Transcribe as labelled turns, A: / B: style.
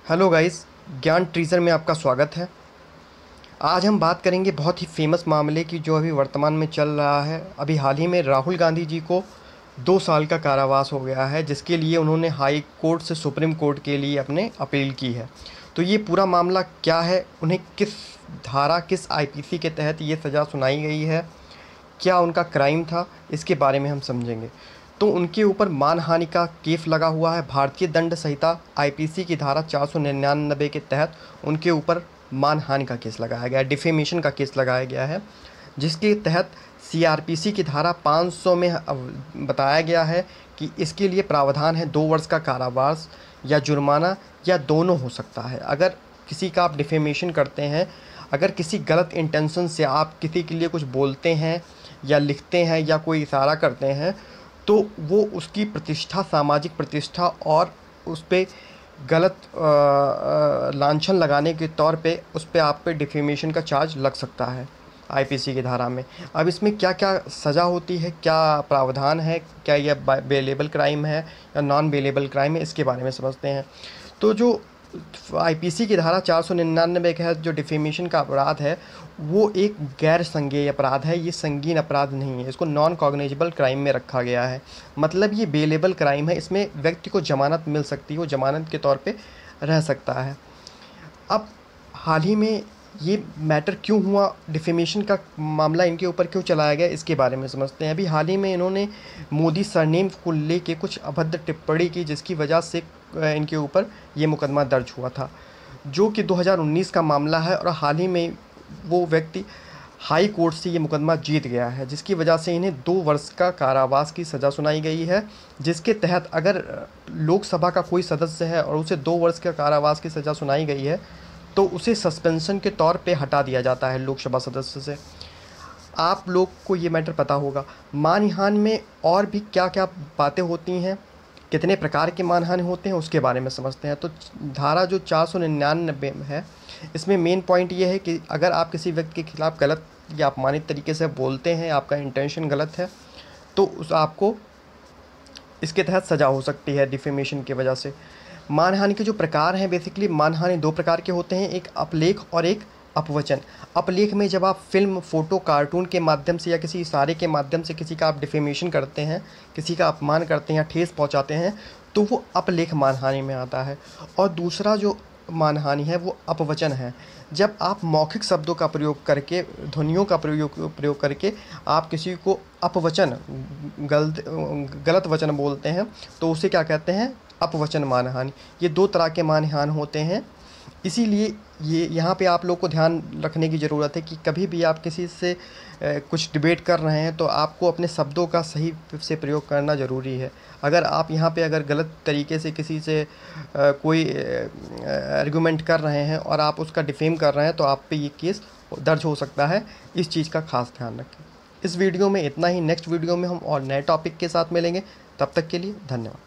A: Hello guys, ज्ञान teaser में आपका स्वागत है। आज हम बात करेंगे बहुत ही फेमस मामले की जो अभी वर्तमान में चल रहा है। अभी हाल ही में राहुल गांधी जी को 2 साल का कारावास हो गया है, जिसके लिए उन्होंने हाई कोर्ट से सुप्रीम कोर्ट के लिए अपने अपील की है। तो ये पूरा मामला क्या है, उन्हें किस धारा किस आईपीसी के तहत ये सज़ा सुनाई गई है, क्या उनका क्राइम था, इसके बारे में हम समझेंगे। तो उनके ऊपर मानहानि का केस लगा हुआ है। भारतीय दंड संहिता आईपीसी की धारा 499 के तहत उनके ऊपर मानहानि का केस लगाया गया है, डिफेमेशन का केस लगाया गया है, जिसके तहत सीआरपीसी की धारा 500 में बताया गया है कि इसके लिए प्रावधान है 2 वर्ष का कारावास या जुर्माना या दोनों हो सकता है। अगर किसी का आप डिफेमेशन करते हैं, अगर किसी गलत इंटेंशन से आप किसी के लिए कुछ बोलते हैं या लिखते हैं या कोई इशारा करते हैं, तो वो उसकी प्रतिष्ठा, सामाजिक प्रतिष्ठा और उस पे गलत लांछन लगाने के तौर पे उस पे आप पे डिफेमेशन का चार्ज लग सकता है आईपीसी की धारा में। अब इसमें क्या क्या सज़ा होती है, क्या प्रावधान है, क्या यह बेलेबल क्राइम है या नॉन बेलेबल क्राइम है, इसके बारे में समझते हैं। तो जो आईपीसी की धारा 499 के तहत जो डिफेमेशन का अपराध है, वो एक गैर संज्ञेय अपराध है। ये संगीन अपराध नहीं है, इसको नॉन कॉग्निजेबल क्राइम में रखा गया है। मतलब ये बेलेबल क्राइम है, इसमें व्यक्ति को जमानत मिल सकती है, वो जमानत के तौर पे रह सकता है। अब हाल ही में ये मैटर क्यों हुआ, डिफेमेशन का मामला इनके ऊपर क्यों चलाया गया, इसके बारे में समझते हैं। अभी हाल ही में इन्होंने मोदी सरनेम को लेके कुछ अभद्र टिप्पणी की, जिसकी वजह से इनके ऊपर ये मुकदमा दर्ज हुआ था, जो कि 2019 का मामला है। और हाल ही में वो व्यक्ति हाई कोर्ट से ये मुकदमा जीत गया है, जिसकी वजह से इन्हें 2 वर्ष का कारावास की सज़ा सुनाई गई है। जिसके तहत अगर लोकसभा का कोई सदस्य है और उसे 2 वर्ष का कारावास की सज़ा सुनाई गई है, तो उसे सस्पेंशन के तौर पे हटा दिया जाता है लोकसभा सदस्य से। आप लोग को ये मैटर पता होगा। मानहानि में और भी क्या क्या बातें होती हैं, कितने प्रकार के मानहानि होते हैं, उसके बारे में समझते हैं। तो धारा जो 499 है, इसमें मेन पॉइंट ये है कि अगर आप किसी व्यक्ति के खिलाफ़ गलत या अपमानित तरीके से बोलते हैं, आपका इंटेंशन गलत है, तो उस आपको इसके तहत सज़ा हो सकती है डिफेमेशन की वजह से। मानहानि के जो प्रकार हैं, बेसिकली मानहानि 2 प्रकार के होते हैं, एक अपलेख और एक अपवचन। अपलेख में जब आप फिल्म, फ़ोटो, कार्टून के माध्यम से या किसी इशारे के माध्यम से किसी का आप डिफेमेशन करते हैं, किसी का अपमान करते हैं या ठेस पहुंचाते हैं, तो वो अपलेख मानहानि में आता है। और दूसरा जो मानहानि है वो अपवचन है, जब आप मौखिक शब्दों का प्रयोग करके, ध्वनियों का प्रयोग करके आप किसी को अपवचन, गलत वचन बोलते हैं, तो उसे क्या कहते हैं, अपवचन मानहानि। ये 2 तरह के मानहानि होते हैं। इसीलिए ये यहाँ पे आप लोग को ध्यान रखने की ज़रूरत है कि कभी भी आप किसी से कुछ डिबेट कर रहे हैं, तो आपको अपने शब्दों का सही से प्रयोग करना ज़रूरी है। अगर आप यहाँ पे अगर गलत तरीके से किसी से कोई आर्गुमेंट कर रहे हैं और आप उसका डिफेम कर रहे हैं, तो आप पे ये केस दर्ज हो सकता है। इस चीज़ का खास ध्यान रखें। इस वीडियो में इतना ही। नेक्स्ट वीडियो में हम और नए टॉपिक के साथ मिलेंगे। तब तक के लिए धन्यवाद।